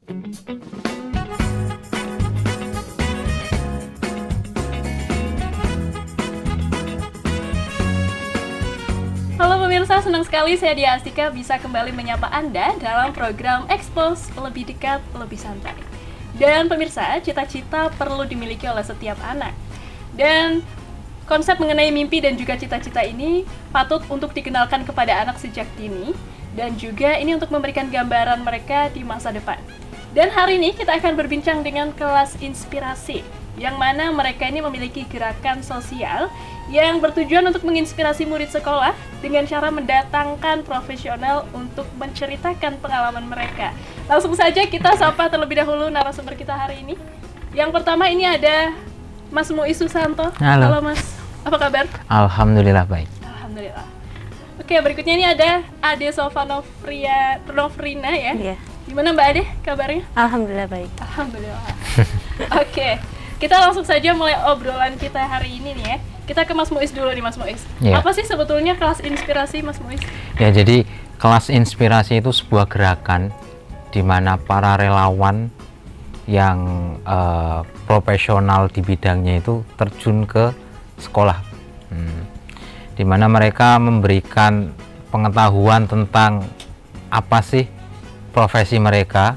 Halo pemirsa, senang sekali saya Dia Astika bisa kembali menyapa Anda dalam program Expose, lebih dekat, lebih santai. Dan pemirsa, cita-cita perlu dimiliki oleh setiap anak. Dan konsep mengenai mimpi dan juga cita-cita ini patut untuk dikenalkan kepada anak sejak dini, dan juga ini untuk memberikan gambaran mereka di masa depan. Dan hari ini kita akan berbincang dengan kelas inspirasi, yang mana mereka ini memiliki gerakan sosial yang bertujuan untuk menginspirasi murid sekolah dengan cara mendatangkan profesional untuk menceritakan pengalaman mereka. Langsung saja kita sapa terlebih dahulu narasumber kita hari ini. Yang pertama ini ada Mas Muiz Susanto. Halo Mas, apa kabar? Alhamdulillah baik. Alhamdulillah. Oke, berikutnya ini ada Ade Sovanofrina ya. Iya. Gimana Mbak Ade kabarnya? Alhamdulillah baik. Alhamdulillah. Oke, kita langsung saja mulai obrolan kita hari ini nih ya. Kita ke Mas Muiz dulu nih Mas Muiz. Yeah. Apa sih sebetulnya kelas inspirasi Mas Muiz? Ya, jadi kelas inspirasi itu sebuah gerakan di mana para relawan yang profesional di bidangnya itu terjun ke sekolah, di mana mereka memberikan pengetahuan tentang apa sih profesi mereka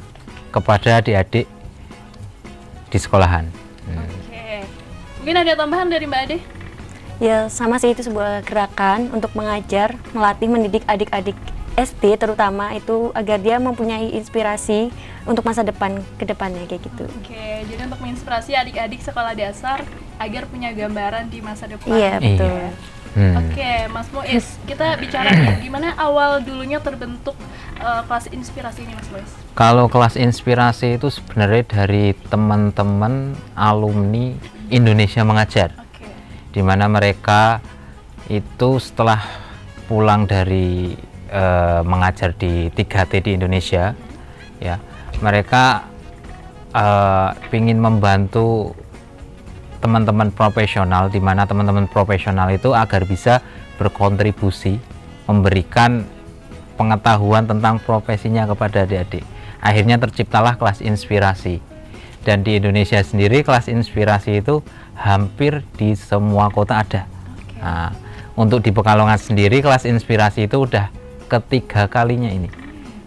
kepada adik-adik di sekolahan. Oke. Mungkin ada tambahan dari Mbak Ade? Ya sama sih, itu sebuah gerakan untuk mengajar, melatih, mendidik adik-adik SD terutama itu agar dia mempunyai inspirasi untuk masa depan ke depannya kayak gitu. Oke, jadi untuk menginspirasi adik-adik sekolah dasar agar punya gambaran di masa depan. Iya betul. Oke, Mas Muiz, kita bicara nih, gimana awal dulunya terbentuk kelas inspirasi ini Mas Muiz? Kalau kelas inspirasi itu sebenarnya dari teman-teman alumni Indonesia Mengajar, di mana mereka itu setelah pulang dari mengajar di 3T di Indonesia, ya mereka ingin membantu teman-teman profesional, di mana teman-teman profesional itu agar bisa berkontribusi memberikan pengetahuan tentang profesinya kepada adik-adik. Akhirnya terciptalah kelas inspirasi, dan di Indonesia sendiri kelas inspirasi itu hampir di semua kota ada. Nah, untuk di Pekalongan sendiri kelas inspirasi itu udah ketiga kalinya ini.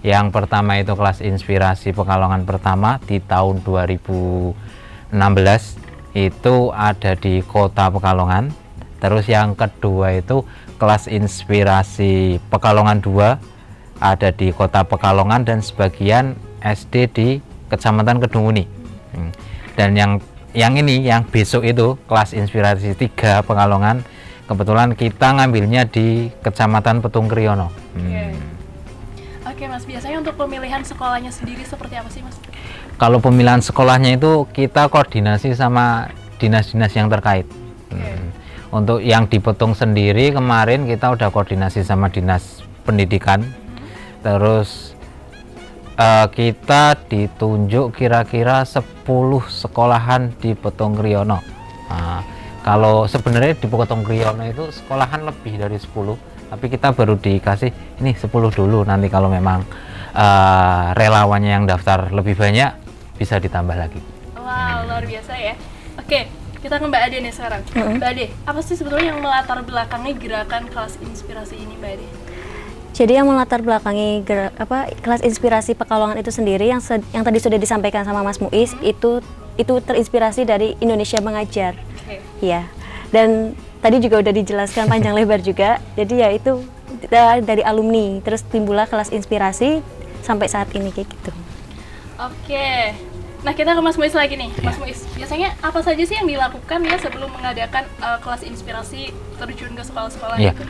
Yang pertama itu kelas inspirasi Pekalongan pertama di tahun 2016 itu ada di kota Pekalongan. Terus yang kedua itu kelas inspirasi Pekalongan 2 ada di kota Pekalongan dan sebagian SD di Kecamatan Kedunguni. Dan yang ini, yang besok itu kelas inspirasi 3 Pekalongan, kebetulan kita ngambilnya di Kecamatan Petung Kriono. Oke Mas, biasanya untuk pemilihan sekolahnya sendiri seperti apa sih Mas? Kalau pemilihan sekolahnya itu kita koordinasi sama dinas-dinas yang terkait. Untuk yang di Petung sendiri kemarin kita udah koordinasi sama dinas pendidikan. Terus kita ditunjuk kira-kira 10 sekolahan di Petung Kriono. Nah, kalau sebenarnya di Petung Kriono itu sekolahan lebih dari 10, tapi kita baru dikasih ini 10 dulu, nanti kalau memang relawannya yang daftar lebih banyak bisa ditambah lagi. Wow, luar biasa ya. Oke, kita ke Mbak Ade nih sekarang. Mbak Ade, apa sih sebetulnya yang melatar belakangi gerakan kelas inspirasi ini Mbak Ade? Jadi yang melatar belakangi kelas inspirasi Pekalongan itu sendiri yang tadi sudah disampaikan sama Mas Muiz, itu terinspirasi dari Indonesia Mengajar. Ya. Dan tadi juga udah dijelaskan panjang lebar juga. Jadi ya itu dari alumni, terus timbullah kelas inspirasi sampai saat ini kayak gitu. Oke. Nah, kita ke Mas Muiz lagi nih. Mas Muiz, biasanya apa saja sih yang dilakukan ya sebelum mengadakan kelas inspirasi terjun ke sekolah-sekolah itu?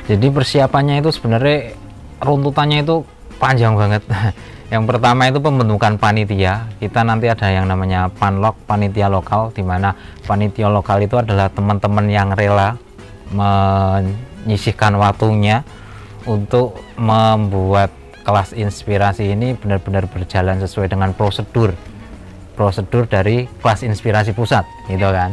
Jadi persiapannya itu sebenarnya runtutannya itu panjang banget. Yang pertama itu pembentukan panitia. Kita nanti ada yang namanya panlok, panitia lokal, di mana panitia lokal itu adalah teman-teman yang rela menyisihkan waktunya untuk membuat kelas inspirasi ini benar-benar berjalan sesuai dengan prosedur dari kelas inspirasi pusat, gitu kan.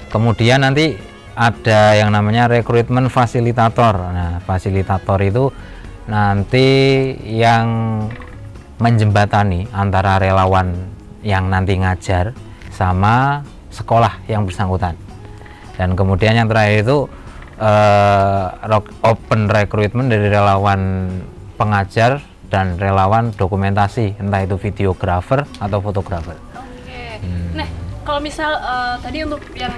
Kemudian nanti ada yang namanya rekrutmen fasilitator. Nah, fasilitator itu nanti yang menjembatani antara relawan yang nanti ngajar sama sekolah yang bersangkutan. Dan kemudian yang terakhir itu open recruitment dari relawan pengajar dan relawan dokumentasi, entah itu videografer atau fotografer. Oke. Nah, kalau misal tadi untuk yang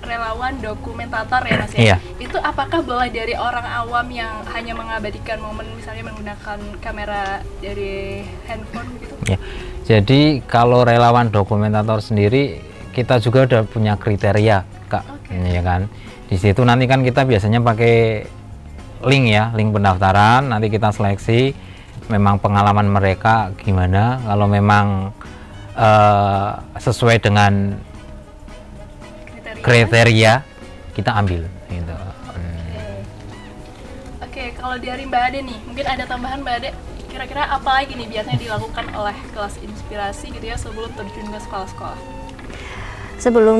relawan dokumentator ya Mas ya, Iya. itu apakah boleh dari orang awam yang hanya mengabadikan momen misalnya menggunakan kamera dari handphone gitu? Ya. Jadi kalau relawan dokumentator sendiri kita juga udah punya kriteria, Kak. Ya kan. Di situ nanti kan kita biasanya pakai link ya, link pendaftaran, nanti kita seleksi memang pengalaman mereka gimana. Kalau memang sesuai dengan kriteria kita ambil gitu. Oke, kalau dari Mbak Ade nih, mungkin ada tambahan Mbak Ade, kira-kira apa lagi nih biasanya dilakukan oleh kelas inspirasi gitu ya sebelum terjun ke sekolah-sekolah? Sebelum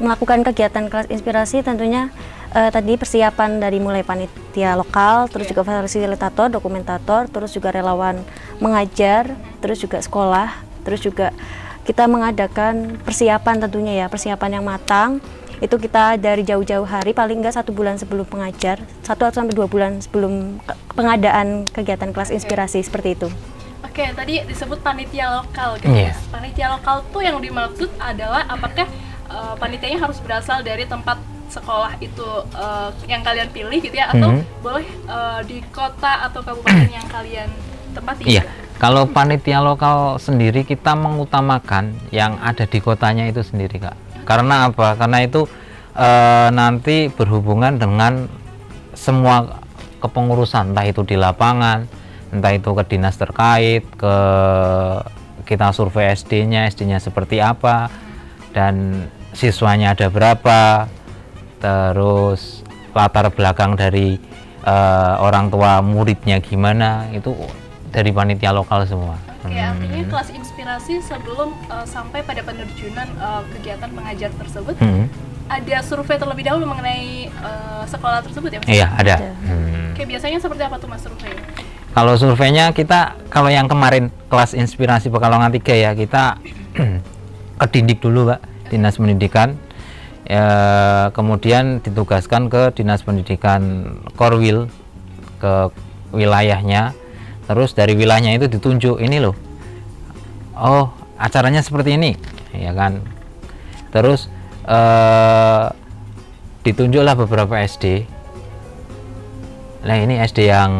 melakukan kegiatan kelas inspirasi tentunya tadi persiapan dari mulai panitia lokal, terus juga fasilitator, dokumentator, terus juga relawan mengajar, terus juga sekolah, terus juga kita mengadakan persiapan tentunya ya, persiapan yang matang. Itu kita dari jauh-jauh hari, paling enggak 1 bulan sebelum pengajar, 1 sampai 2 bulan sebelum pengadaan kegiatan kelas inspirasi seperti itu. Oke, tadi disebut panitia lokal gitu. Iya. Panitia lokal tuh yang dimaksud adalah apakah panitianya harus berasal dari tempat sekolah itu yang kalian pilih gitu ya, atau boleh di kota atau kabupaten yang kalian tempati? Iya. Kalau panitia lokal sendiri kita mengutamakan yang ada di kotanya itu sendiri, Kak. Karena apa? Karena itu nanti berhubungan dengan semua kepengurusan, entah itu di lapangan, entah itu ke dinas terkait, ke kita survei SD-nya seperti apa, dan siswanya ada berapa, terus latar belakang dari orang tua muridnya gimana, itu dari panitia lokal semua. Oke, artinya kelas inspirasi sebelum sampai pada penerjunan kegiatan mengajar tersebut, ada survei terlebih dahulu mengenai sekolah tersebut ya Mas? Iya, ada. Oke, biasanya seperti apa tuh Mas survei? Kalau surveinya kita, kalau yang kemarin kelas inspirasi Pekalongan 3 ya, kita ke Dindik dulu, Pak, Dinas Pendidikan. Kemudian ditugaskan ke Dinas Pendidikan Korwil, ke wilayahnya. Terus dari wilayahnya itu ditunjuk, ini loh, oh acaranya seperti ini, ya kan. Terus ditunjuklah beberapa SD. Nah ini SD yang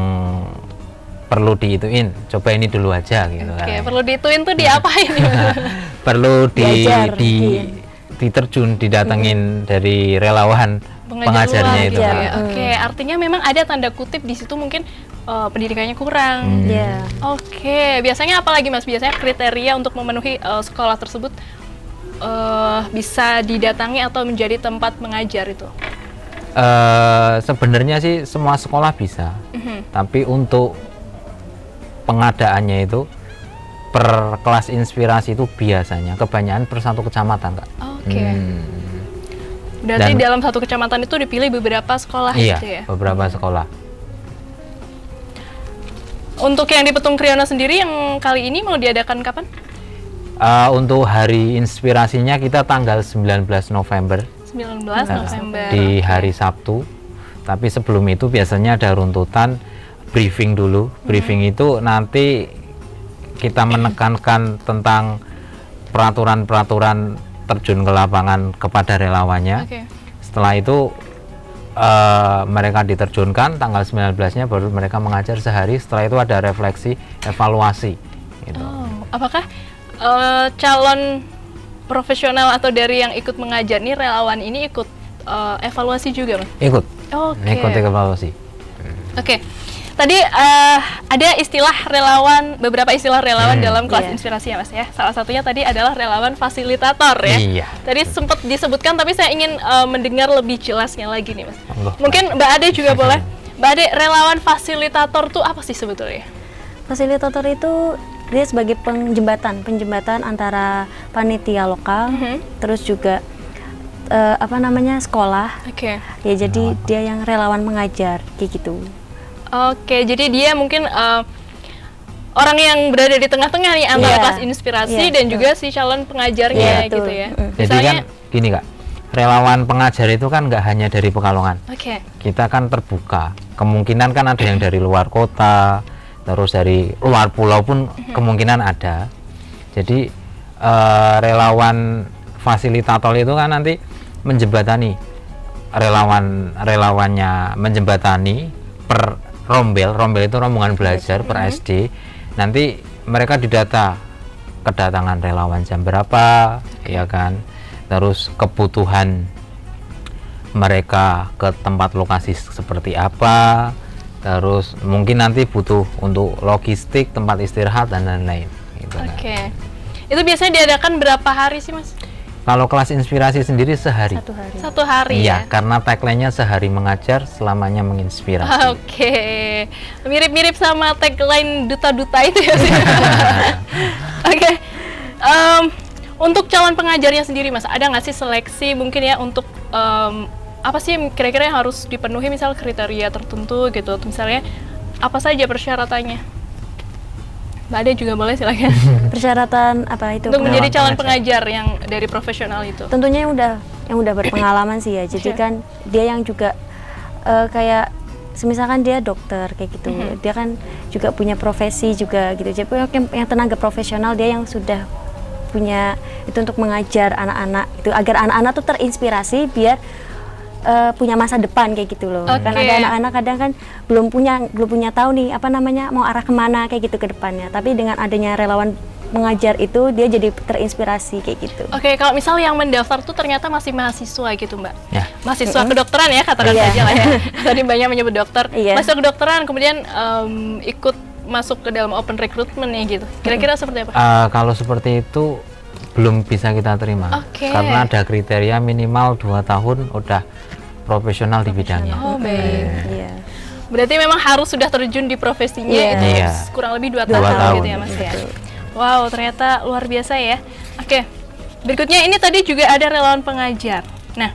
perlu diituin, coba ini dulu aja gitu. Oke, kan. perlu diituin tuh diapain? Perlu Diajar, diterjun, didatengin dari relawan pengajarnya luar, itu. gitu Kan. ya. Oke, artinya memang ada tanda kutip di situ mungkin pendidikannya kurang. Ya. Oke, biasanya apa lagi Mas? Biasanya kriteria untuk memenuhi sekolah tersebut bisa didatangi atau menjadi tempat mengajar itu? Sebenarnya sih semua sekolah bisa, tapi untuk pengadaannya itu per kelas inspirasi itu biasanya kebanyakan per satu kecamatan, Kak. Oke. Berarti Dan- dalam satu kecamatan itu dipilih beberapa sekolah Iya, gitu ya? beberapa sekolah. Untuk yang di Petung Kriono sendiri yang kali ini mau diadakan kapan? Untuk hari inspirasinya kita tanggal 19 November 19 November. di hari Sabtu. Tapi sebelum itu biasanya ada runtutan briefing dulu. Briefing itu nanti kita menekankan tentang peraturan-peraturan terjun ke lapangan kepada relawannya. Oke. Setelah itu mereka diterjunkan, tanggal 19-nya baru mereka mengajar sehari. Setelah itu ada refleksi, evaluasi gitu. Oh, apakah calon profesional atau dari yang ikut mengajar nih, relawan ini ikut evaluasi juga Mas? Ikut Oke. evaluasi. Oke. Tadi ada istilah relawan, beberapa istilah relawan dalam kelas Iya. inspirasi ya Mas ya. Salah satunya tadi adalah relawan fasilitator ya. Iya. Tadi sempat disebutkan tapi saya ingin mendengar lebih jelasnya lagi nih Mas. Allah. Mungkin Mbak Ade juga boleh. Mbak Ade, relawan fasilitator tuh apa sih sebetulnya? Fasilitator itu dia sebagai penjembatan antara panitia lokal, terus juga sekolah. Oke. Ya jadi dia yang relawan mengajar kayak gitu. Oke, jadi dia mungkin orang yang berada di tengah-tengah nih antara Iya. kelas inspirasi Iya, dan betul. juga si calon pengajarnya Iya, gitu betul. ya. Jadi Misalnya, kan gini Kak, relawan pengajar itu kan nggak hanya dari Pekalongan. oke. Kita kan terbuka. Kemungkinan kan ada yang dari luar kota, terus dari luar pulau pun kemungkinan ada. Jadi relawan fasilitator itu kan nanti menjembatani, relawannya menjembatani per rombel itu rombongan belajar per SD. Nanti mereka didata kedatangan relawan jam berapa, ya kan, terus kebutuhan mereka ke tempat lokasi seperti apa, terus mungkin nanti butuh untuk logistik, tempat istirahat dan lain-lain gitu kan. Oke. Itu biasanya diadakan berapa hari sih, Mas? Kalau kelas inspirasi sendiri sehari. 1 hari. 1 hari Iya, ya. karena tagline-nya sehari mengajar, selamanya menginspirasi. Oke. Mirip-mirip sama tagline duta-duta itu ya sih. Oke. Untuk calon pengajarnya sendiri, Mas, ada nggak sih seleksi mungkin ya untuk apa sih kira-kira yang harus dipenuhi, misal kriteria tertentu gitu, atau misalnya apa saja persyaratannya? Mbak Ade juga boleh silakan. Persyaratan apa itu? Untuk menjadi calon pengajar. pengajar yang dari profesional itu. Tentunya yang udah berpengalaman sih ya. Jadi kan dia yang juga kayak semisalkan dia dokter kayak gitu. Dia kan juga punya profesi juga gitu. Jadi yang tenaga profesional, dia yang sudah punya itu untuk mengajar anak-anak itu, agar anak-anak tuh terinspirasi biar punya masa depan kayak gitu loh. Kan Oke. ada anak-anak kadang kan belum punya tahu nih apa namanya mau arah kemana kayak gitu ke depannya. Tapi dengan adanya relawan mengajar itu, dia jadi terinspirasi kayak gitu. Oke, kalau misal yang mendaftar tuh ternyata masih mahasiswa gitu, Mbak. Ya. Mahasiswa kedokteran ya, katakan Iya. saja lah ya. Tadi banyak menyebut dokter. Iya. Mahasiswa kedokteran kemudian ikut masuk ke dalam open recruitment ya gitu. Kira-kira seperti apa? Kalau seperti itu belum bisa kita terima. Oke. Karena ada kriteria minimal 2 tahun udah profesional di bidangnya. Oh, baik. Iya. Berarti memang harus sudah terjun di profesinya Iya. itu Iya. kurang lebih 2 2 tahun, tahun. gitu ya, Mas ya. Betul. Wow, ternyata luar biasa ya. Oke. Berikutnya ini tadi juga ada relawan pengajar. Nah,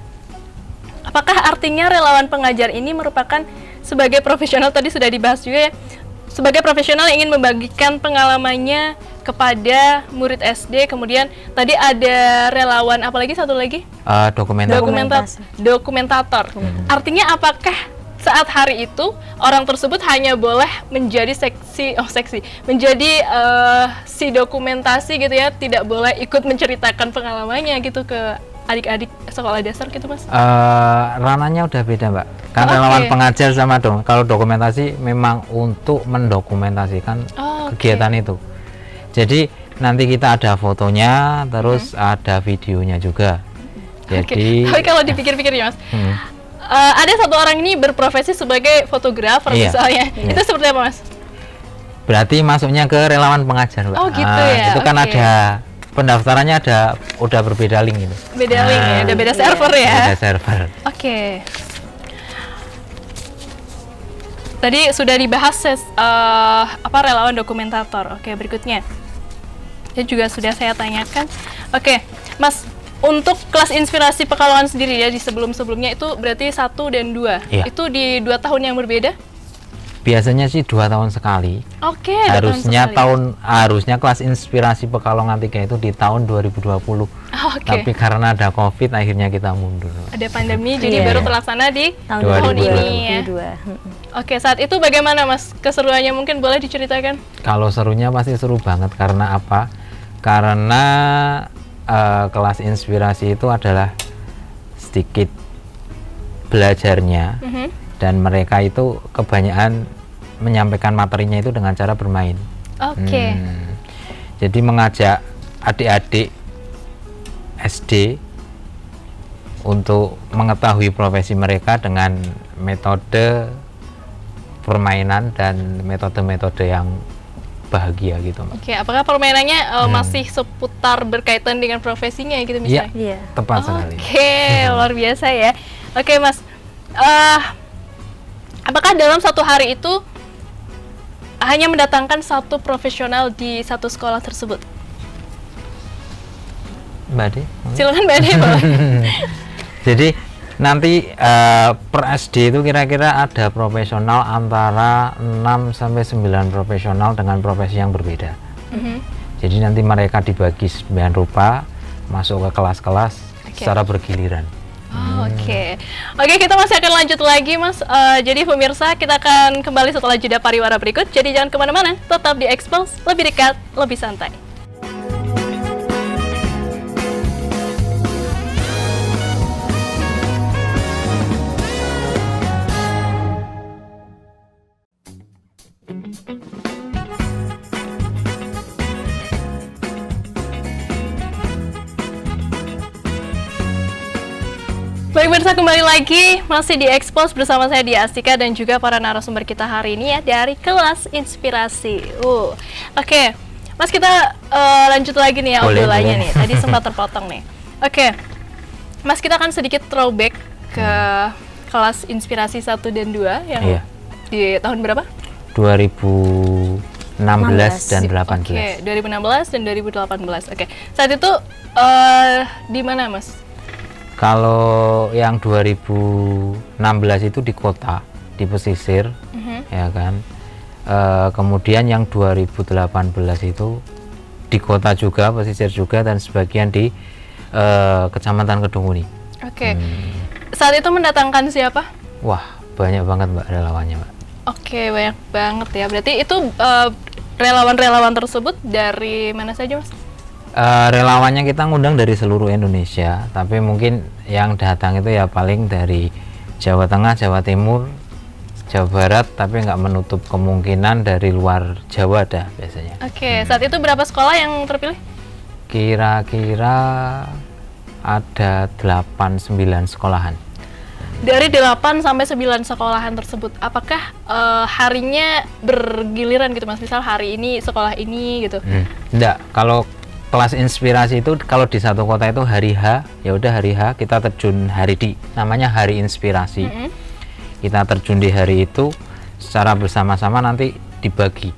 apakah artinya relawan pengajar ini merupakan sebagai profesional, tadi sudah dibahas juga ya, sebagai profesional yang ingin membagikan pengalamannya kepada murid SD, kemudian tadi ada relawan, apalagi satu lagi? Dokumentator. Dokumentator. Artinya apakah saat hari itu orang tersebut hanya boleh menjadi menjadi si dokumentasi gitu ya, tidak boleh ikut menceritakan pengalamannya gitu ke adik-adik sekolah dasar gitu, Mas? Ranahnya udah beda, Mbak. Kan Oke. relawan pengajar sama kalau dokumentasi memang untuk mendokumentasikan Oke. kegiatan itu. Jadi nanti kita ada fotonya, terus ada videonya juga. Jadi Tapi kalau dipikir-pikir ya, Mas, ada satu orang ini berprofesi sebagai fotografer Iya. misalnya, Iya. itu seperti apa, Mas? berarti masuknya ke relawan pengajar, Mbak. Oh, gitu ya, Itu kan oke. ada pendaftarannya, udah berbeda link itu. Beda link ya, ada beda server ya. Beda server. Oke. Tadi sudah dibahas relawan dokumentator. Oke, berikutnya. Ini juga sudah saya tanyakan. Oke, Mas, untuk kelas inspirasi Pekalongan sendiri ya, di sebelum-sebelumnya itu berarti 1 dan 2. Iya. Itu di 2 tahun yang berbeda? Biasanya sih 2 tahun sekali. Oke, 2 tahun sekali. Harusnya kelas inspirasi Pekalongan 3 itu di tahun 2020. Oke. Tapi karena ada Covid akhirnya kita mundur. Ada pandemi, jadi Iya. baru terlaksana di Tahun 2022. ini ya. 2022. Oke, saat itu bagaimana, Mas? Keseruannya mungkin boleh diceritakan? Kalau serunya pasti seru banget, karena apa? Karena kelas inspirasi itu adalah sedikit belajarnya, dan mereka itu kebanyakan menyampaikan materinya itu dengan cara bermain. Oke. Jadi mengajak adik-adik SD untuk mengetahui profesi mereka dengan metode permainan dan metode-metode yang bahagia gitu, Mbak. Oke, apakah permainannya masih seputar berkaitan dengan profesinya gitu Iya, misalnya? Iya. tepat sekali. Oke, luar biasa ya. Oke, Mas. Apakah dalam satu hari itu hanya mendatangkan satu profesional di satu sekolah tersebut? Mbak Ade? Silakan Mbak Ade, boleh. Jadi Nanti per SD itu kira-kira ada profesional antara 6 sampai 9 profesional dengan profesi yang berbeda. Jadi nanti mereka dibagi 9 rupa, masuk ke kelas-kelas secara bergiliran. Oke, kita masih akan lanjut lagi, Mas. Jadi pemirsa, kita akan kembali setelah jeda pariwara berikut. Jadi jangan kemana-mana, tetap di Expose, lebih dekat, lebih santai. Baik pemirsa, kembali lagi masih di Expose bersama saya Dia Astika dan juga para narasumber kita hari ini ya dari kelas inspirasi. Oke, Mas, kita lanjut lagi nih ya obrolannya nih. Tadi sempat terpotong nih. Oke, Mas, kita akan sedikit throwback ke kelas inspirasi 1 dan 2 yang di tahun berapa? 2016 dan 18. Oke, 2016 dan 2018. Oke, saat itu di mana, Mas? Kalau yang 2016 itu di kota, di pesisir, ya kan. Kemudian yang 2018 itu di kota juga, pesisir juga, dan sebagian di Kecamatan Kedunguni. Oke. Saat itu mendatangkan siapa? Wah, banyak banget Mbak relawannya, Mbak. Oke, banyak banget ya. Berarti itu relawan-relawan tersebut dari mana saja, Mas? Relawannya kita ngundang dari seluruh Indonesia, tapi mungkin yang datang itu ya paling dari Jawa Tengah, Jawa Timur, Jawa Barat, tapi nggak menutup kemungkinan dari luar Jawa dah biasanya. Oke, saat itu berapa sekolah yang terpilih? Kira-kira ada 8-9 sekolahan. Dari 8 sampai 9 sekolahan tersebut, apakah harinya bergiliran gitu, Mas? Misal hari ini sekolah ini gitu? Enggak, kalau kelas inspirasi itu kalau di satu kota itu hari H, ya udah hari H kita terjun hari di namanya hari inspirasi. Kita terjun di hari itu secara bersama-sama nanti dibagi.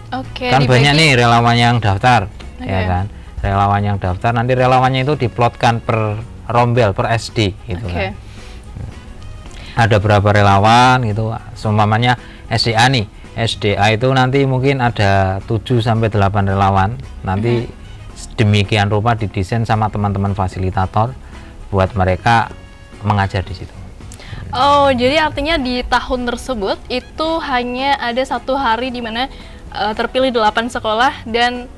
Oke. Kan dibagi. Banyak nih relawan yang daftar, ya kan? Relawan yang daftar nanti relawannya itu diplotkan per rombel, per SD gitu kan. Ada berapa relawan gitu, seumpamanya SDA nih. SDA itu nanti mungkin ada 7 sampai 8 relawan. Nanti demikian rupa didesain sama teman-teman fasilitator buat mereka mengajar di situ. Oh, jadi artinya di tahun tersebut itu hanya ada 1 hari di mana terpilih 8 sekolah dan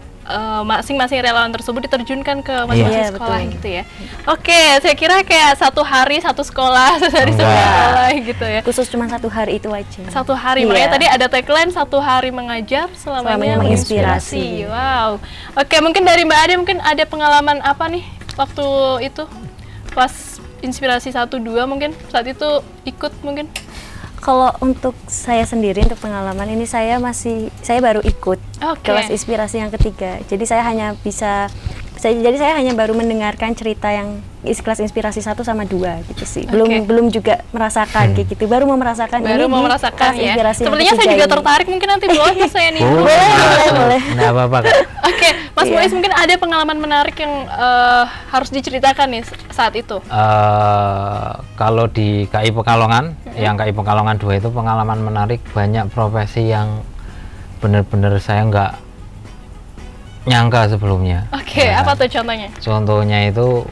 masing-masing relawan tersebut diterjunkan ke masing-masing sekolah betul. Gitu ya. Oke, saya kira kayak 1 hari 1 sekolah, 1 hari 1 sekolah gitu ya. Khusus cuma 1 hari itu aja. 1 hari, makanya tadi ada tagline 1 hari mengajar selamanya menginspirasi. Wow. Oke, mungkin dari Mbak Ade mungkin ada pengalaman apa nih waktu itu pas inspirasi 1-2 mungkin saat itu ikut mungkin? Kalau untuk saya sendiri, untuk pengalaman ini saya baru ikut kelas inspirasi yang ketiga. Jadi saya hanya baru mendengarkan cerita yang kelas inspirasi 1 sama 2 gitu sih. Belum juga merasakan kayak gitu. Baru mau merasakan ya. Sepertinya saya juga tertarik, mungkin nanti boleh saya nih. Boleh. Nggak apa-apa kan. Oke, Mas Muiz mungkin ada pengalaman menarik yang harus diceritakan nih saat itu. Kalau di KI Pekalongan, yang KI Pekalongan 2 itu pengalaman menarik, banyak profesi yang benar-benar saya nggak nyangka sebelumnya. Oke, apa tuh contohnya? Contohnya itu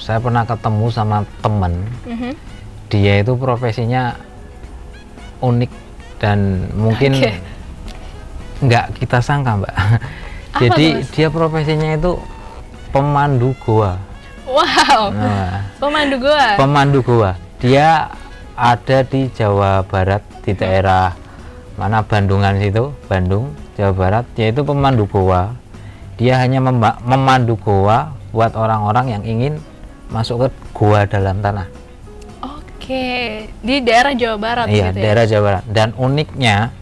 saya pernah ketemu sama temen, dia itu profesinya unik dan mungkin nggak kita sangka, Mbak. Jadi dia profesinya itu pemandu goa. Wow, pemandu goa. Pemandu goa. Dia ada di Jawa Barat, di daerah mana Bandungan situ, Bandung, Jawa Barat. Dia itu pemandu goa. Dia hanya memandu goa buat orang-orang yang ingin masuk ke goa dalam tanah. Oke, di daerah Jawa Barat. Iya, gitu daerah Jawa Barat. Dan uniknya,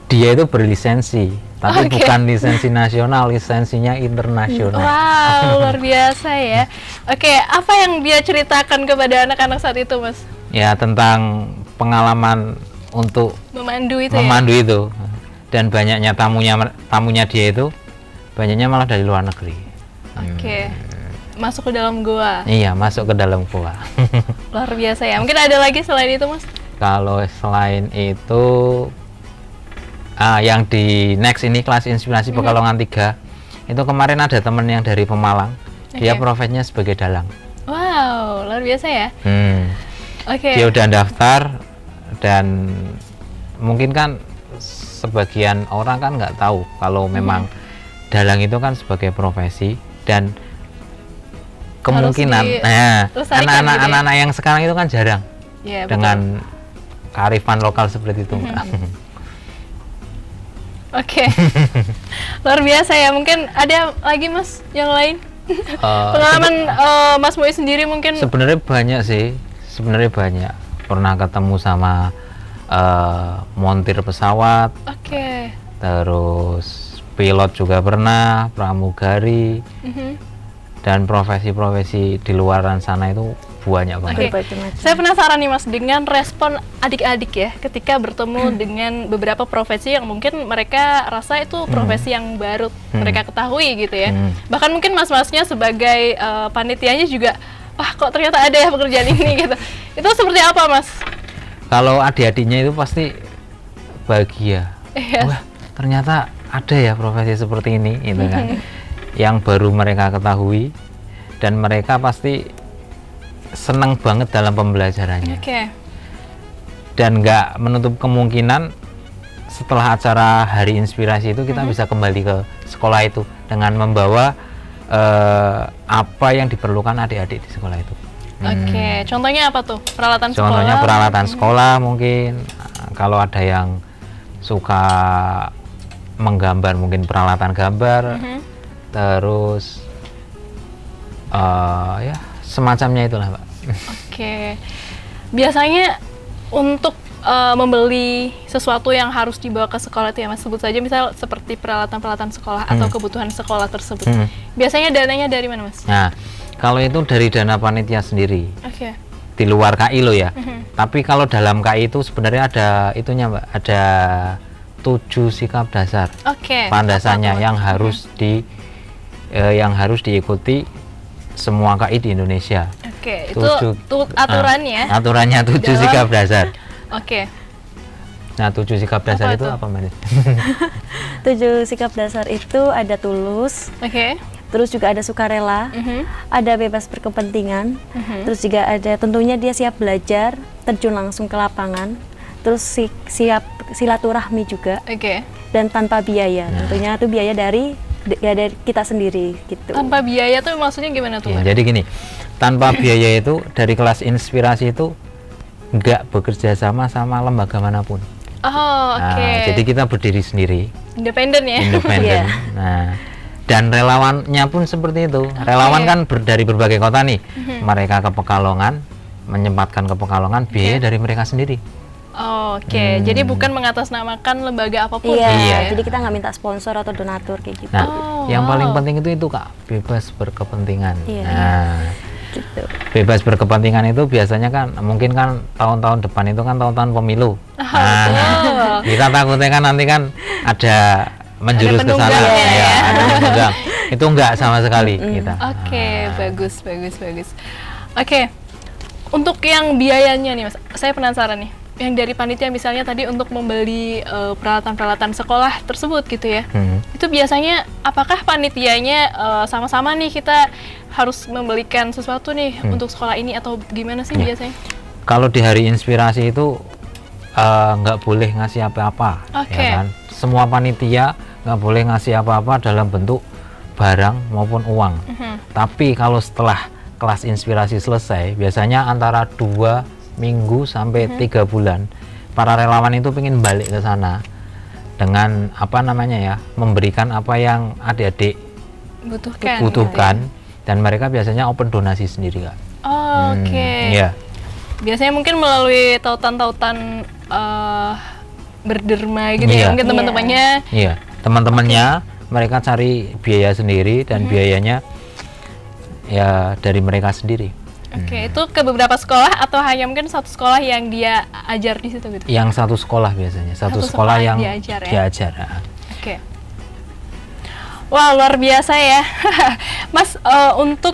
dia itu berlisensi, tapi bukan lisensi nasional, lisensinya internasional. Wow, luar biasa ya. Oke, apa yang dia ceritakan kepada anak-anak saat itu, Mas? Ya, tentang pengalaman untuk memandu itu. Dan banyaknya tamunya dia itu banyaknya malah dari luar negeri. masuk ke dalam gua. Iya, masuk ke dalam gua. Luar biasa ya. Mungkin ada lagi selain itu, Mas? Kalau selain itu, yang di next ini kelas inspirasi Pekalongan 3, itu kemarin ada temen yang dari Pemalang, dia profesinya sebagai dalang. Wow, luar biasa ya. Dia udah daftar, dan mungkin kan sebagian orang kan nggak tahu kalau memang dalang itu kan sebagai profesi, dan kemungkinan anak-anak yang sekarang itu kan jarang dengan kearifan lokal seperti itu. Oke. Luar biasa ya. Mungkin ada lagi, Mas, yang lain? Pengalaman Mas Muiz sendiri mungkin? Sebenarnya banyak sih. Sebenarnya banyak. Pernah ketemu sama montir pesawat. Terus pilot juga pernah, pramugari. Dan profesi-profesi di luaran sana itu banyak banget. Saya penasaran nih, Mas, dengan respon adik-adik ya ketika bertemu dengan beberapa profesi yang mungkin mereka rasa itu profesi yang baru mereka ketahui gitu ya. Bahkan mungkin mas-masnya sebagai panitianya juga, wah kok ternyata ada ya pekerjaan ini gitu. Itu seperti apa, Mas? Kalau adik-adiknya itu pasti bahagia. Wah, ternyata ada ya profesi seperti ini gitu kan. Yang baru mereka ketahui, dan mereka pasti senang banget dalam pembelajarannya. Dan nggak menutup kemungkinan setelah acara Hari Inspirasi itu kita bisa kembali ke sekolah itu dengan membawa apa yang diperlukan adik-adik di sekolah itu. Contohnya apa tuh? Peralatan sekolah? Contohnya peralatan sekolah mungkin. Kalau ada yang suka menggambar, mungkin peralatan gambar. Terus ya semacamnya itulah, Pak. Biasanya untuk membeli sesuatu yang harus dibawa ke sekolah itu ya, Mas, sebut saja misal seperti peralatan-peralatan sekolah atau kebutuhan sekolah tersebut. Biasanya dananya dari mana, Mas? Nah, kalau itu dari dana panitia sendiri. Di luar KI lo ya. Tapi kalau dalam KI itu sebenarnya ada itunya, Mbak. Ada 7 sikap dasar. Landasannya yang harus diikuti semua KI di Indonesia. Itu aturannya. Aturannya 7 sikap dasar. Nah, 7 sikap dasar itu apa, Mbak? 7 sikap dasar itu ada tulus. Terus juga ada sukarela, ada bebas berkepentingan. Terus juga ada tentunya dia siap belajar, terjun langsung ke lapangan. Terus siap silaturahmi juga. Dan tanpa biaya. Tentunya itu biaya dari kita sendiri gitu. Tanpa biaya tuh maksudnya gimana tuh? Jadi gini, tanpa biaya itu dari kelas inspirasi itu nggak bekerja sama lembaga manapun. Jadi kita berdiri sendiri. Independen ya? Independen. Nah, dan relawannya pun seperti itu. Relawan kan dari berbagai kota nih. Mereka ke Pekalongan, menyempatkan ke Pekalongan, biaya dari mereka sendiri. Jadi bukan mengatasnamakan lembaga apapun. Jadi kita nggak minta sponsor atau donatur kayak gitu. Nah, yang paling penting itu Kak, bebas berkepentingan. Nah, gitu. Bebas berkepentingan itu biasanya kan mungkin kan tahun-tahun depan itu kan tahun-tahun pemilu. Kita takutnya kan nanti kan ada menjurus ke sana ya, ada penunggang. Itu enggak sama sekali kita. Bagus. Untuk yang biayanya nih, Mas, saya penasaran nih. Yang dari panitia misalnya tadi untuk membeli peralatan-peralatan sekolah tersebut gitu ya. Itu biasanya apakah panitianya sama-sama nih kita harus membelikan sesuatu nih untuk sekolah ini atau gimana sih biasanya? Kalau di Hari Inspirasi itu nggak boleh ngasih apa-apa, ya kan? Semua panitia nggak boleh ngasih apa-apa dalam bentuk barang maupun uang. Tapi kalau setelah kelas inspirasi selesai, biasanya antara 2 minggu sampai 3 bulan, para relawan itu pengen balik ke sana dengan memberikan apa yang adik-adik butuhkan, dan mereka biasanya open donasi sendiri, Kak. Biasanya mungkin melalui tautan-tautan berderma gitu ya, mungkin teman-temannya. Teman-temannya mereka cari biaya sendiri dan biayanya ya dari mereka sendiri. Itu ke beberapa sekolah atau hanya mungkin satu sekolah yang dia ajar di situ gitu? Yang satu sekolah biasanya, satu sekolah yang diajar. Wah, luar biasa ya. Mas, untuk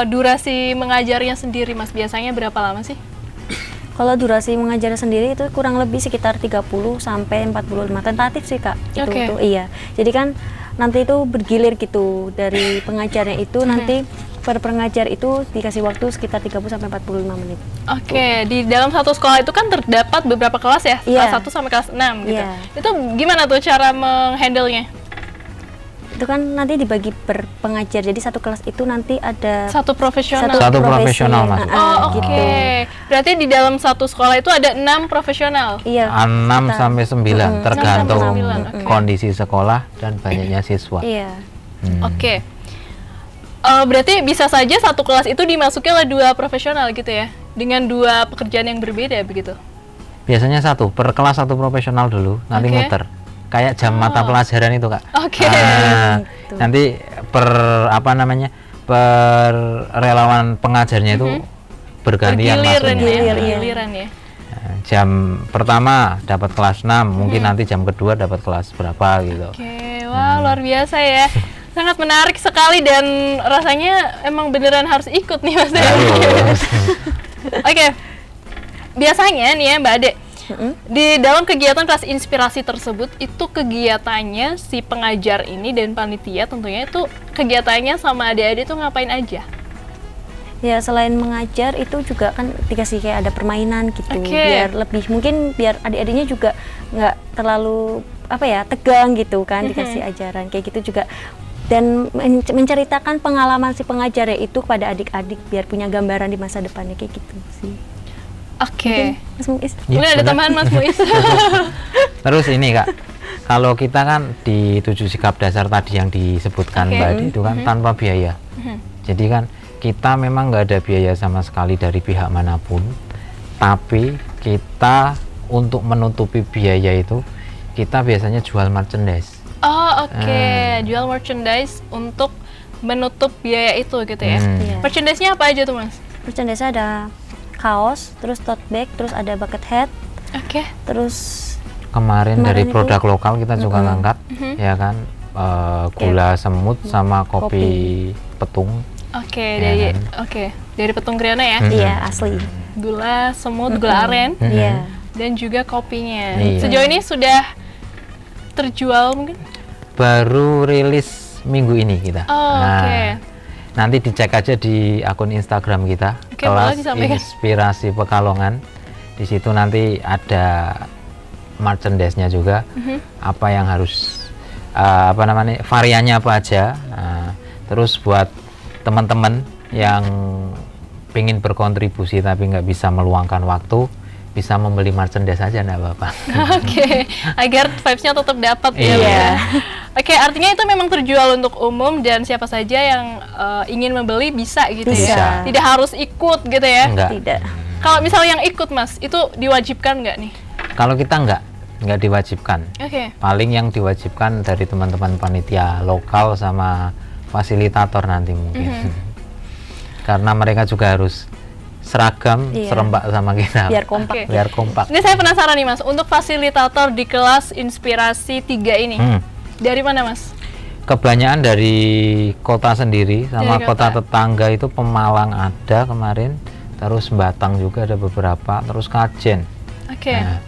durasi mengajarnya sendiri Mas, biasanya berapa lama sih? Kalau durasi mengajar sendiri itu kurang lebih sekitar 30 sampai 45 tentatif sih Kak. Oke. Itu iya. Jadi kan nanti itu bergilir gitu dari pengajarnya itu nanti per pengajar itu dikasih waktu sekitar 30 sampai 45 menit. Oke, di dalam satu sekolah itu kan terdapat beberapa kelas ya, Iya. kelas 1 sampai kelas 6 gitu. Iya. Itu gimana tuh cara menghandle-nya? Itu kan nanti dibagi per pengajar. Jadi satu kelas itu nanti ada Satu profesional. Satu profesi. profesional, Mas. Oh, oke. Gitu. Berarti di dalam satu sekolah itu ada 6 profesional. Iya. 6 kita- sampai 9 tergantung 6 sampai 9, oke. kondisi sekolah dan banyaknya siswa. Iya. Oke. Berarti bisa saja satu kelas itu dimasuki oleh 2 profesional gitu ya, dengan 2 pekerjaan yang berbeda begitu. Biasanya per kelas satu profesional dulu, nanti Oke. muter. Kayak jam mata pelajaran itu, Kak. Oke. Gitu. Nanti per relawan pengajarnya itu bergantian Bergiliran masuknya. ya, Gilir, iya. bergiliran ya. Nah, jam pertama dapat kelas 6, mungkin nanti jam kedua dapat kelas berapa gitu. Oke, wah luar biasa ya. Sangat menarik sekali dan rasanya emang beneran harus ikut nih Mas. Harus. Oke, biasanya nih ya Mbak Ade, di dalam kegiatan kelas inspirasi tersebut itu kegiatannya si pengajar ini dan panitia tentunya itu kegiatannya sama adik-adik tuh ngapain aja? Ya selain mengajar itu juga kan dikasih kayak ada permainan gitu Oke. biar lebih mungkin biar adik-adiknya juga nggak terlalu tegang gitu kan dikasih ajaran kayak gitu juga dan menceritakan pengalaman si pengajarnya itu kepada adik-adik biar punya gambaran di masa depannya kayak gitu sih. Oke. Mas Muiz. Ya, Mungkin ada benar. tambahan Mas Muiz? Terus ini, Kak, kalau kita kan di 7 sikap dasar tadi yang disebutkan Oke. Mbak Adi itu kan tanpa biaya. Jadi kan kita memang nggak ada biaya sama sekali dari pihak manapun, tapi kita untuk menutupi biaya itu kita biasanya jual merchandise. Oh oke, jual merchandise untuk menutup biaya itu gitu ya. Iya. Merchandise-nya apa aja tuh Mas? Merchandise ada kaos, terus tote bag, terus ada bucket hat, Oke. terus Kemarin dari Kemarin itu- produk lokal kita juga ngangkat, ya kan, gula semut sama kopi petung. Oke, Ya dari Petung Kriana ya. iya asli. Gula semut, gula aren, Iya. dan juga kopinya. Iya. Sejauh ini sudah terjual mungkin? Baru rilis minggu ini kita. Oh, oke. Nanti dicek aja di akun Instagram kita, Oke, boleh kelas disampaikan. inspirasi Pekalongan. Di situ nanti ada merchandise-nya juga, apa yang harus variannya apa aja. Nah, terus buat teman-teman yang ingin berkontribusi tapi nggak bisa meluangkan waktu, bisa membeli merchandise aja, nggak apa-apa. Oke, agar vibes-nya tetap dapat ya. Iya. Bu, ya. Oke, artinya itu memang terjual untuk umum dan siapa saja yang ingin membeli bisa gitu Bisa. ya. Tidak harus ikut gitu ya. Enggak. Tidak. Kalau misalnya yang ikut Mas, itu diwajibkan nggak nih? Kalau kita nggak diwajibkan. Oke. Paling yang diwajibkan dari teman-teman panitia lokal sama fasilitator nanti mungkin. Karena mereka juga harus seragam, Iya. serempak sama kita. Biar kompak. Oke. Biar kompak. Ini saya penasaran nih Mas, untuk fasilitator di kelas Inspirasi 3 ini, dari mana Mas? Kebanyakan dari kota sendiri sama Dari kota kota. tetangga itu Pemalang ada kemarin, terus Batang juga ada beberapa, terus Kajen. Oke. Nah,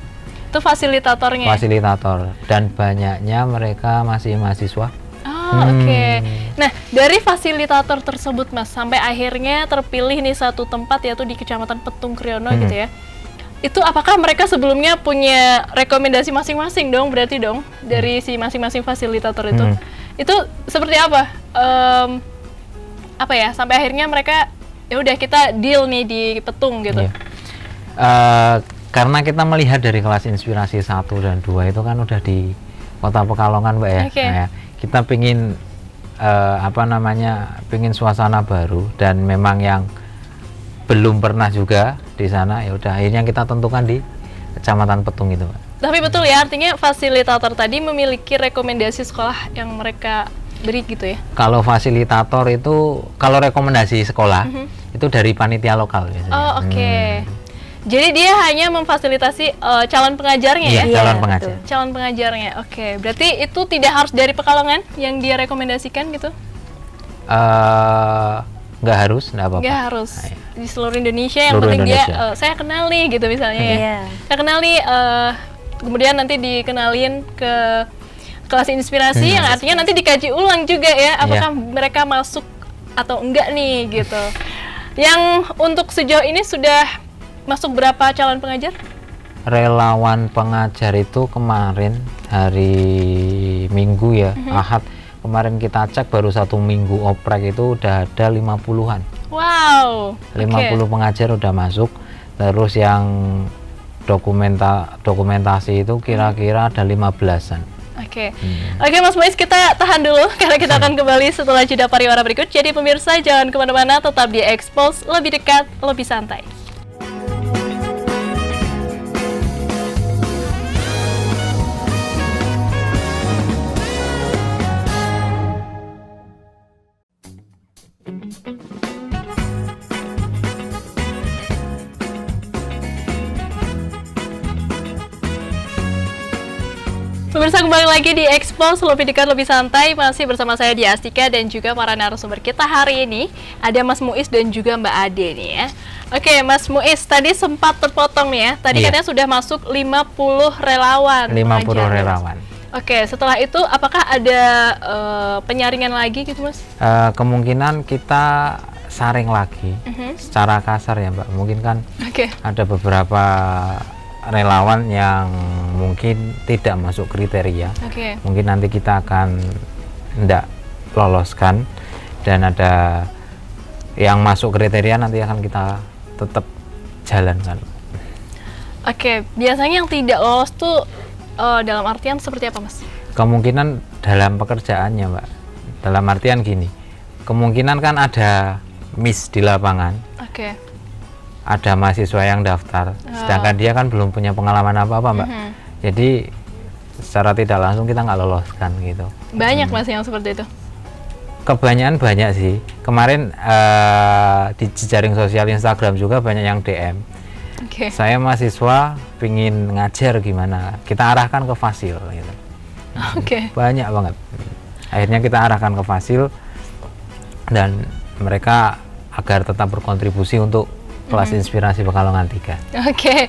Itu fasilitatornya. fasilitator dan banyaknya mereka masih mahasiswa. Oh, oke. Nah, dari fasilitator tersebut Mas, sampai akhirnya terpilih nih satu tempat yaitu di Kecamatan Petung Kriana gitu ya. Itu apakah mereka sebelumnya punya rekomendasi masing-masing dong, berarti dong dari si masing-masing fasilitator itu? Itu seperti apa? Apa ya? Sampai akhirnya mereka ya udah kita deal nih di Petung gitu. Iya. Karena kita melihat dari kelas inspirasi 1 dan 2 itu kan udah di Kota Pekalongan, Mbak ya. Oke. Nah, kita pingin pingin suasana baru dan memang yang belum pernah juga di sana, ya udah akhirnya kita tentukan di Kecamatan Petung itu, Mbak. Tapi betul ya, artinya fasilitator tadi memiliki rekomendasi sekolah yang mereka beri gitu ya? Kalau fasilitator itu, kalau rekomendasi sekolah itu dari panitia lokal biasanya. Oh, oke. Jadi dia hanya memfasilitasi calon pengajarnya Iya, ya? calon Iya, pengajar. Calon pengajarnya, oke. Berarti itu tidak harus dari Pekalongan yang dia rekomendasikan gitu? nggak harus, nggak apa-apa. Nggak harus Nah, ya. di seluruh Indonesia, yang Seluruh penting dia Indonesia. saya kenal nih gitu misalnya ya. Iya. Saya kenal nih, kemudian nanti dikenalin ke kelas inspirasi yang artinya nanti dikaji ulang juga ya, apakah mereka masuk atau enggak nih gitu. Yang untuk sejauh ini sudah masuk berapa calon pengajar? Relawan pengajar itu kemarin hari Minggu ya, Ahad kemarin kita cek baru 1 minggu oprek itu udah ada 50-an. Wow. 50 pengajar udah masuk. Terus yang dokumentasi itu kira-kira ada 15-an. Oke, Mas Muiz, kita tahan dulu karena kita akan kembali setelah jeda pariwara berikut. Jadi pemirsa jangan kemana-mana, tetap di Expose, lebih dekat, lebih santai. Pemirsa, kembali lagi di Expose, lebih dekat, lebih santai. Masih bersama saya Dia Astika dan juga para narasumber kita hari ini. Ada Mas Muiz dan juga Mbak Ade nih ya. Oke, Mas Muiz, tadi sempat terpotong nih ya. Tadi katanya sudah masuk 50 relawan. 50 relawan. Oke, setelah itu apakah ada penyaringan lagi gitu Mas? Kemungkinan kita saring lagi secara kasar ya Mbak. Mungkin kan ada beberapa relawan yang mungkin tidak masuk kriteria. Mungkin nanti kita akan tidak loloskan, dan ada yang masuk kriteria nanti akan kita tetap jalankan. Oke, biasanya yang tidak lolos tuh dalam artian seperti apa Mas? Kemungkinan dalam pekerjaannya Mbak, dalam artian gini, kemungkinan kan ada miss di lapangan. Ada mahasiswa yang daftar, sedangkan dia kan belum punya pengalaman apa-apa Mbak. Jadi secara tidak langsung kita nggak loloskan gitu. Banyak Mas yang seperti itu? Kebanyakan banyak sih. Kemarin di jejaring sosial Instagram juga banyak yang DM. Saya mahasiswa pingin ngajar gimana, kita arahkan ke Fasil gitu. Banyak banget. Akhirnya kita arahkan ke Fasil dan mereka agar tetap berkontribusi untuk kelas inspirasi Pekalongan 3. Oke,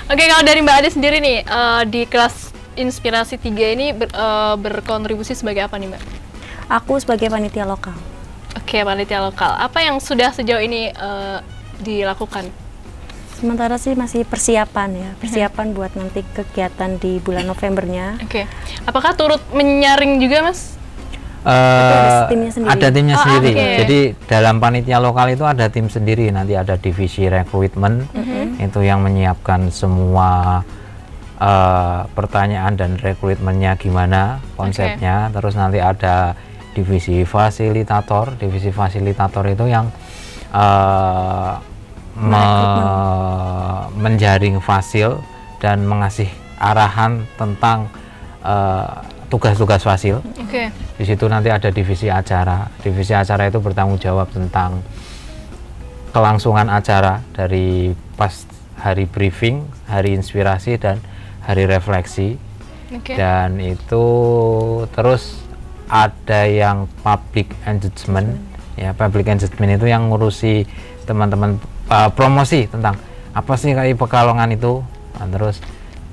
kalau dari Mbak Ade sendiri nih, di kelas inspirasi 3 ini berkontribusi sebagai apa nih Mbak? Aku sebagai panitia lokal. Panitia lokal. Apa yang sudah sejauh ini dilakukan? Sementara sih masih persiapan ya, persiapan buat nanti kegiatan di bulan Novembernya. Apakah turut menyaring juga Mas? Ada timnya sendiri. Ada timnya sendiri. Jadi dalam panitia lokal itu ada tim sendiri. Nanti ada divisi rekrutmen, itu yang menyiapkan semua pertanyaan dan rekrutmennya gimana konsepnya. Terus nanti ada divisi fasilitator. Divisi fasilitator itu yang menjaring fasil dan mengasih arahan tentang tugas-tugas fasil. Di situ nanti ada divisi acara. Divisi acara itu bertanggung jawab tentang kelangsungan acara dari pas hari briefing, hari inspirasi, dan hari refleksi. Dan itu terus ada yang public engagement. Ya, public engagement itu yang ngurusi teman-teman promosi tentang apa sih kayak Pekalongan itu. Nah, terus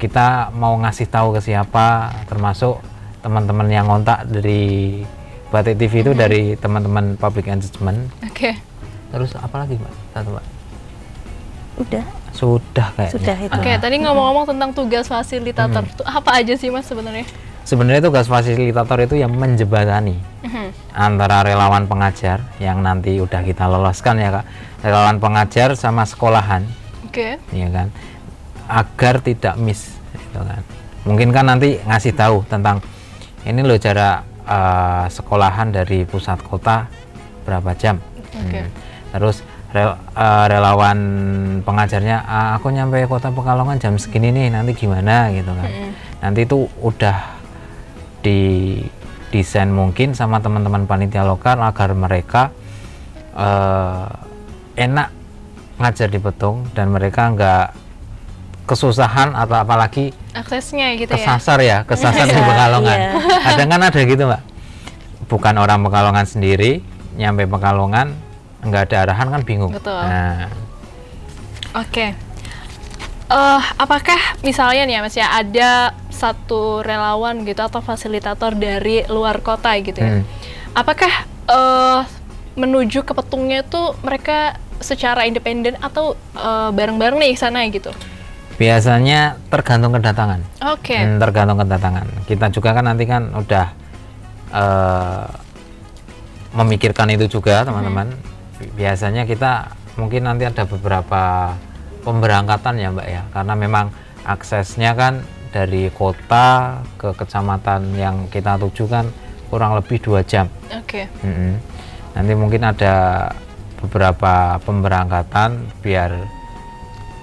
kita mau ngasih tahu ke siapa, termasuk teman-teman yang ngontak dari Batik TV itu dari teman-teman public engagement. Terus apa lagi Mbak? Mbak? Sudah kayaknya. Sudah itu. Tadi ngomong-ngomong tentang tugas fasilitator, itu apa aja sih Mas sebenarnya? Sebenarnya tugas fasilitator itu yang menjembatani antara relawan pengajar yang nanti udah kita loloskan ya Kak, relawan pengajar sama sekolahan, ya kan, agar tidak miss, gitu kan. Mungkin kan nanti ngasih tahu tentang ini loh jarak sekolahan dari pusat kota berapa jam. Terus relawan pengajarnya, aku nyampe kota Pekalongan jam segini nih, nanti gimana gitu kan. Nanti itu udah didesain mungkin sama teman-teman panitia lokal agar mereka enak ngajar di Petung dan mereka nggak kesusahan atau apalagi aksesnya gitu kesasar di Pekalongan. Kadang kan ada gitu Mbak, bukan orang Pekalongan sendiri nyampe Pekalongan nggak ada arahan kan bingung. Betul. Nah, Oke. Apakah misalnya nih ya Mas ya, ada satu relawan gitu atau fasilitator dari luar kota gitu ya? Apakah menuju ke petungnya itu mereka secara independen atau bareng-bareng nih ke sana gitu? biasanya tergantung kedatangan. Oke. Tergantung kedatangan. Kita juga kan nanti kan udah memikirkan itu juga teman-teman. Biasanya kita mungkin nanti ada beberapa pemberangkatan ya Mbak ya, karena memang aksesnya kan dari kota ke kecamatan yang kita tuju kan kurang lebih 2 jam. Oke. Nanti mungkin ada beberapa pemberangkatan biar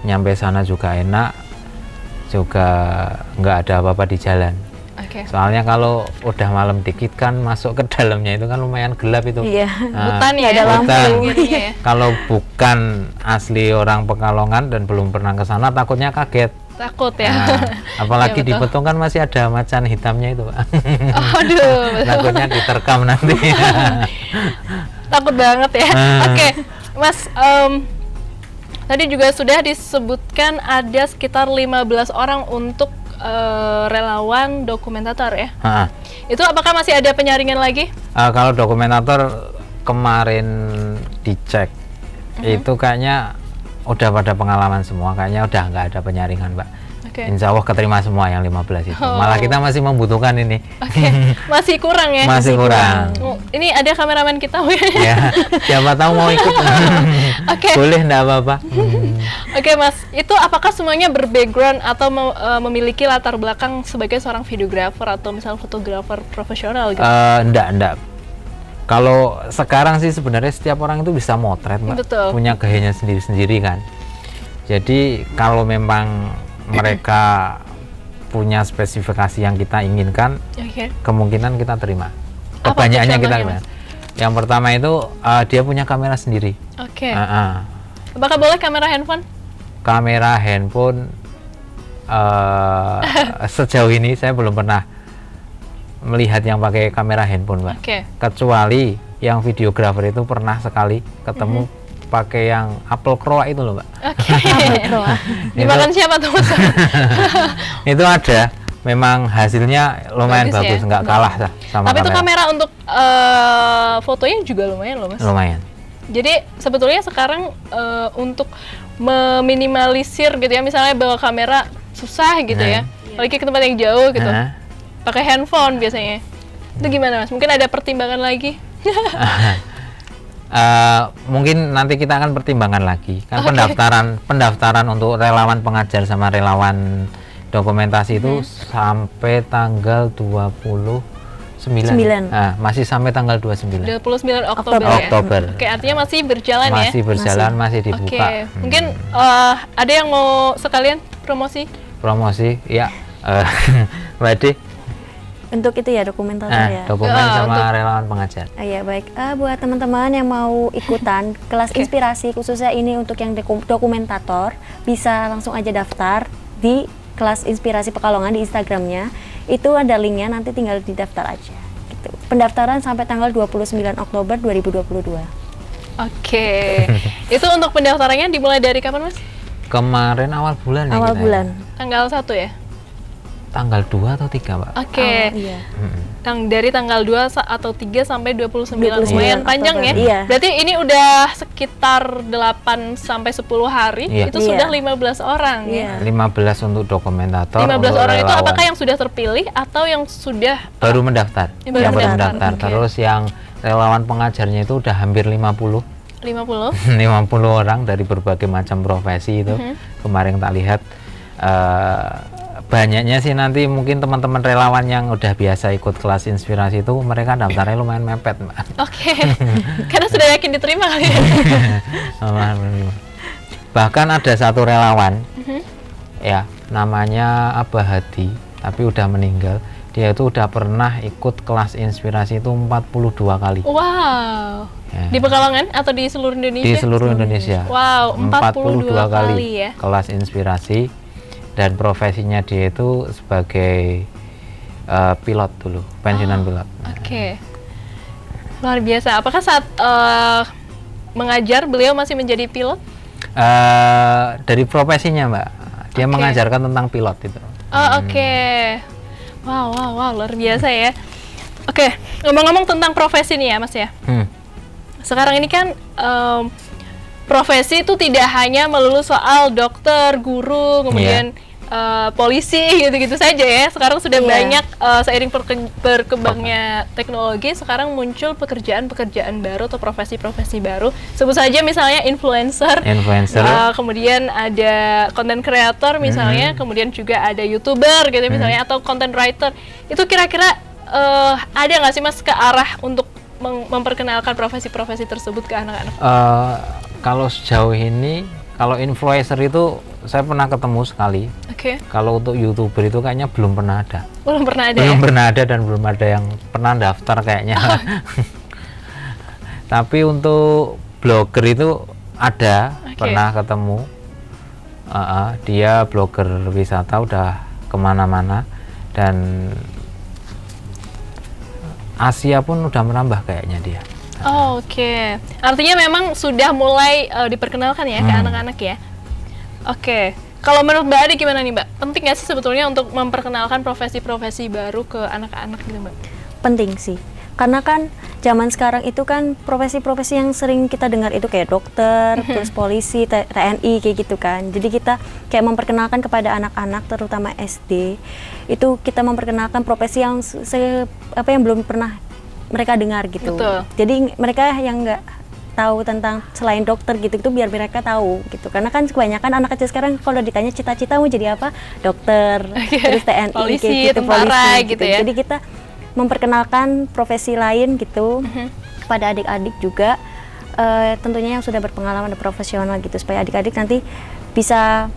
nyampe sana juga enak, juga nggak ada apa-apa di jalan. Oke. Soalnya kalau udah malam dikit kan masuk ke dalamnya itu kan lumayan gelap itu. Iya. Hutan ya, ada lampu. hutan. Jadinya ya. Kalau bukan asli orang Pekalongan dan belum pernah ke sana takutnya kaget. Takut ya. Nah, apalagi Iya, di betul. Petung kan masih ada macan hitamnya itu, Pak. Aduh. Takutnya diterkam nanti. Takut banget ya. Oke, Mas, tadi juga sudah disebutkan ada sekitar 15 orang untuk relawan dokumentator ya. Itu apakah masih ada penyaringan lagi? Kalau dokumentator kemarin dicek itu kayaknya udah pada pengalaman semua, kayaknya udah nggak ada penyaringan, Mbak. Oke. Insya Allah keterima semua yang 15 itu. Oh. Malah kita masih membutuhkan ini. Oke, masih kurang ya? Masih kurang. Oh, ini ada kameramen kita. Ya, siapa tahu mau ikut. Oke. Boleh, enggak apa-apa. Oke, Mas, itu apakah semuanya berbackground atau memiliki latar belakang sebagai seorang videografer atau misal fotografer profesional gitu? Enggak. Kalau sekarang sih sebenarnya setiap orang itu bisa motret, Mbak. Betul. Punya gayanya sendiri-sendiri kan. Jadi kalau memang mereka punya spesifikasi yang kita inginkan, Oke. kemungkinan kita terima. Apa Kebanyakannya kita contohnya, terima. Yang pertama itu dia punya kamera sendiri. Oke. Ah. Apakah boleh kamera handphone? Kamera handphone sejauh ini saya belum pernah melihat yang pakai kamera handphone, Mbak. Oke. Kecuali yang videografer itu pernah sekali ketemu pakai yang apel kroa itu loh, Mbak. Oke. Dimakan siapa tuh, Mas? Itu ada, memang hasilnya lumayan Bagus bagus, ya? nggak kalah sama Tapi itu kamera. kamera untuk fotonya juga lumayan loh, Mas. Lumayan. Jadi sebetulnya sekarang untuk meminimalisir gitu ya, misalnya bawa kamera susah gitu ya, apalagi ke tempat yang jauh gitu, pakai handphone biasanya. Itu gimana, Mas? Mungkin ada pertimbangan lagi? Mungkin nanti kita akan pertimbangkan lagi kan. Pendaftaran untuk relawan pengajar sama relawan dokumentasi itu sampai tanggal 29. Masih sampai tanggal 29 Oktober ya? Oktober. Oke, artinya masih berjalan ya? Masih berjalan, masih Oke, dibuka. mungkin ada yang mau sekalian promosi? Promosi ya. Mbak Ade, Untuk itu ya dokumentator ya. dokumen sama relawan pengajar. Iya baik, buat teman-teman yang mau ikutan kelas inspirasi khususnya ini untuk yang dokumentator, bisa langsung aja daftar di kelas inspirasi Pekalongan di Instagramnya. Itu ada linknya, nanti tinggal didaftar aja. Gitu. Pendaftaran sampai tanggal 29 Oktober 2022. Oke. Itu untuk pendaftarannya dimulai dari kapan, Mas? Kemarin awal bulan ya Awal kita ya? bulan. Tanggal 1 ya? Tanggal 2 atau 3, Pak? Oke. Iya. Dari tanggal 2 atau 3 sampai 29. 29 Lumayan panjang ya? Oktober. Iya. Berarti ini udah sekitar 8 sampai 10 hari, Iya. itu sudah 15 orang ya? Iya. 15 untuk dokumentator. 15 untuk orang itu relawan. apakah yang sudah terpilih atau yang sudah baru mendaftar? Yang baru mendaftar, oke. Terus yang relawan pengajarnya itu udah hampir 50. 50? 50 orang dari berbagai macam profesi itu. Kemarin tak lihat banyaknya sih nanti mungkin teman-teman relawan yang udah biasa ikut kelas inspirasi itu mereka daftarnya lumayan mepet, Mbak. Oke. Karena sudah yakin diterima kali ya? Bahkan ada satu relawan ya, namanya Abah Hadi, tapi udah meninggal. Dia itu udah pernah ikut kelas inspirasi itu 42 kali. Wow. Ya. Di Pekalongan atau di seluruh Indonesia? Di seluruh Indonesia. Wow, 42 kali ya. Kelas inspirasi, dan profesinya dia itu sebagai pilot dulu, pensiunan pilot. Oke. Luar biasa. Apakah saat mengajar, beliau masih menjadi pilot? Dari profesinya Mbak, dia Oke. mengajarkan tentang pilot itu. Oh, oke. Wow, luar biasa ya. Oke, ngomong-ngomong tentang profesi nih ya Mas ya. Sekarang ini kan profesi itu tidak hanya melulu soal dokter, guru, kemudian polisi gitu-gitu saja ya. Sekarang sudah Iya. banyak seiring berkembangnya teknologi, sekarang muncul pekerjaan-pekerjaan baru atau profesi-profesi baru. Sebut saja misalnya influencer. Kemudian ada content creator misalnya, kemudian juga ada YouTuber gitu misalnya, atau content writer. Itu kira-kira ada nggak sih Mas ke arah untuk memperkenalkan profesi-profesi tersebut ke anak-anak? Kalau sejauh ini, kalau influencer itu saya pernah ketemu sekali. Oke. Kalau untuk YouTuber itu kayaknya belum pernah ada. Belum pernah ada Belum ya? pernah ada dan belum ada yang pernah daftar kayaknya. Tapi untuk blogger itu ada, Oke. pernah ketemu. Dia blogger wisata udah kemana-mana dan Asia pun udah merambah kayaknya dia. Oh, oke. Artinya memang sudah mulai diperkenalkan ya ke anak-anak ya? Oke. Kalau menurut Mbak Ade gimana nih Mbak? Penting nggak sih sebetulnya untuk memperkenalkan profesi-profesi baru ke anak-anak gitu Mbak? Penting sih, karena kan zaman sekarang itu kan profesi-profesi yang sering kita dengar itu kayak dokter, terus polisi, TNI kayak gitu kan. Jadi kita kayak memperkenalkan kepada anak-anak terutama SD, itu kita memperkenalkan profesi yang yang belum pernah mereka dengar gitu. Betul. Jadi mereka yang nggak tahu tentang selain dokter gitu itu biar mereka tahu gitu, karena kan kebanyakan anak kecil sekarang kalau ditanya cita-cita mau jadi apa, dokter, terus TNI, Polisi, kayak gitu, tentara polisi gitu ya. Jadi kita memperkenalkan profesi lain gitu kepada adik-adik juga, tentunya yang sudah berpengalaman dan profesional gitu, supaya adik-adik nanti bisa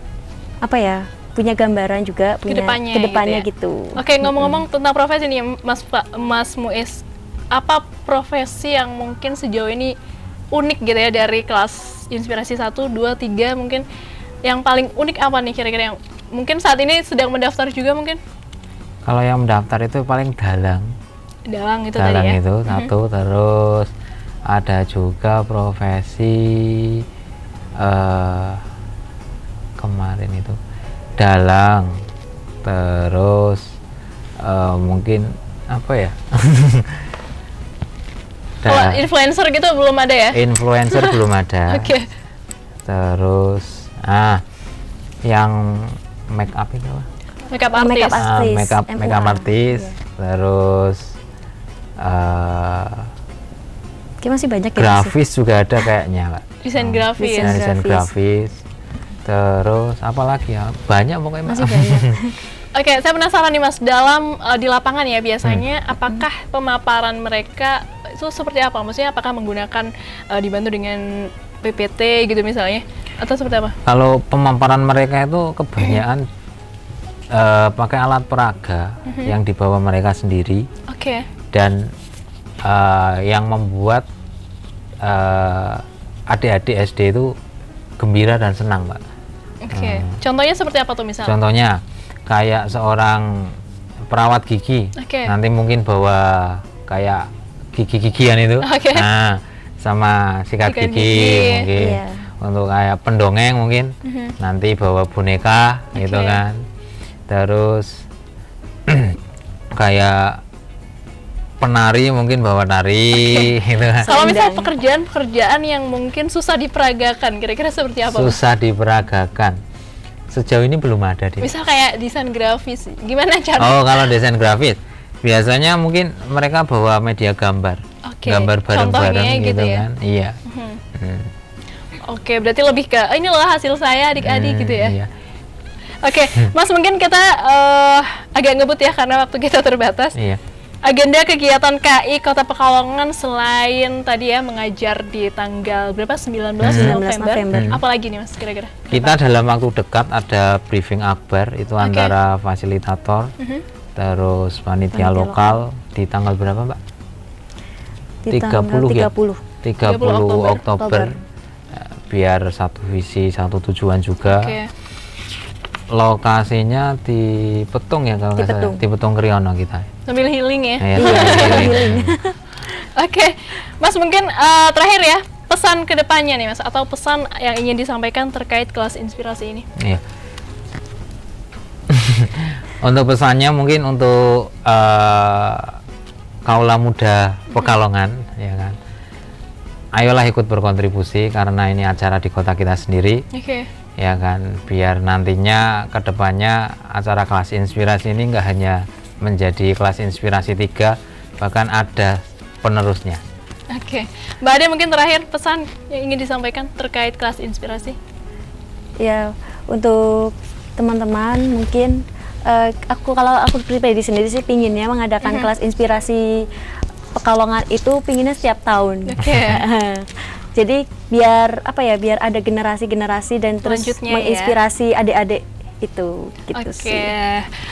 apa ya, punya gambaran juga, punya kedepannya gitu. Oke, ngomong-ngomong tentang profesi nih Mas Muiz, apa profesi yang mungkin sejauh ini unik gitu ya dari kelas inspirasi 1, 2, 3 mungkin yang paling unik apa nih kira-kira yang mungkin saat ini sedang mendaftar juga mungkin? Kalau yang mendaftar itu paling dalang. Dalang itu Dalang tadi ya? itu satu, terus ada juga profesi kemarin itu dalang, terus mungkin apa ya? Kalau influencer gitu belum ada ya? Influencer belum ada. Oke. Terus yang make up itu apa? Makeup artist. Makeup artist. Terus Kayak masih banyak ya. grafis juga ada kayaknya Pak. Desain grafis. Desain grafis. Terus apa lagi ya? Banyak pokoknya Mbak. Masih banyak. Oke, saya penasaran nih Mas, dalam di lapangan ya biasanya apakah pemaparan mereka itu seperti apa? Maksudnya apakah menggunakan dibantu dengan PPT gitu misalnya atau seperti apa? Kalau pemaparan mereka itu kebanyakan pakai alat peraga yang dibawa mereka sendiri. Oke. Dan yang membuat adik-adik SD itu gembira dan senang, Pak. Oke. Contohnya seperti apa tuh misalnya? Contohnya kayak seorang perawat gigi, nanti mungkin bawa kayak gigi-gigian itu, nah sama sikat gigi mungkin. Untuk kayak pendongeng mungkin nanti bawa boneka gitu kan. Terus kayak penari mungkin bawa tari gitu kan. Kalau misal pekerjaan yang mungkin susah diperagakan, kira-kira seperti apa? Susah diperagakan. Sejauh ini belum ada deh. Misal kayak desain grafis, gimana cara? Oh, kalau desain grafis, biasanya mungkin mereka bawa media gambar, gambar bareng-bareng gitu ya? kan. Iya. Oke, berarti lebih ke ini loh hasil saya adik-adik gitu ya. Iya. Oke, Mas mungkin kita agak ngebut ya karena waktu kita terbatas. Iya. Agenda kegiatan KI Kota Pekalongan selain tadi ya mengajar di tanggal berapa? 19 November. Apalagi nih Mas kira-kira? Kita dalam waktu dekat ada briefing akbar itu antara fasilitator terus panitia lokal di tanggal berapa, Mbak? Di 30 Oktober. Biar satu visi, satu tujuan juga. Lokasinya di Petung ya kalau nggak salah, di Petung Kriyono kita. Sambil healing ya. Iya, healing. Oke, Mas mungkin terakhir ya pesan ke depannya nih Mas, atau pesan yang ingin disampaikan terkait kelas inspirasi ini? Iya. Untuk pesannya mungkin untuk kaula muda Pekalongan, ya kan. Ayolah ikut berkontribusi karena ini acara di kota kita sendiri. Oke. Ya kan, biar nantinya kedepannya acara kelas inspirasi ini nggak hanya menjadi kelas inspirasi 3, bahkan ada penerusnya. Oke, Mbak Ade mungkin terakhir pesan yang ingin disampaikan terkait kelas inspirasi. Ya, untuk teman-teman mungkin kalau aku pribadi sendiri sih pinginnya mengadakan kelas inspirasi Pekalongan itu pinginnya setiap tahun. Oke. Jadi biar apa ya, biar ada generasi-generasi dan terus Selanjutnya menginspirasi adik-adik itu gitu sih.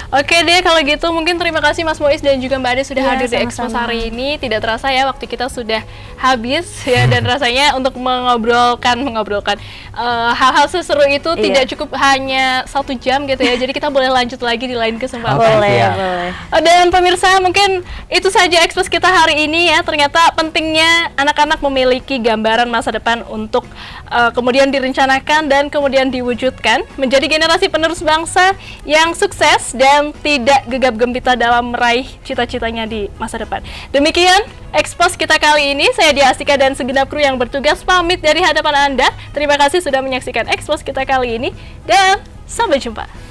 Oke deh, kalau gitu mungkin terima kasih Mas Muiz dan juga Mbak Ade sudah Iya, hadir di Expos sama-sama. hari ini. Tidak terasa ya waktu kita sudah habis ya, dan rasanya untuk mengobrolkan hal-hal seseru itu Iya. tidak cukup hanya 1 jam gitu ya. Jadi kita boleh lanjut lagi di lain kesempatan. Boleh, siap. boleh. Dan pemirsa, mungkin itu saja Expos kita hari ini ya. Ternyata pentingnya anak-anak memiliki gambaran masa depan untuk kemudian direncanakan dan kemudian diwujudkan menjadi generasi penerus bangsa yang sukses dan tidak gegap gempita dalam meraih cita-citanya di masa depan. Demikian Expos kita kali ini. Saya Dia Astika dan segenap kru yang bertugas pamit dari hadapan Anda. Terima kasih sudah menyaksikan Expos kita kali ini dan sampai jumpa.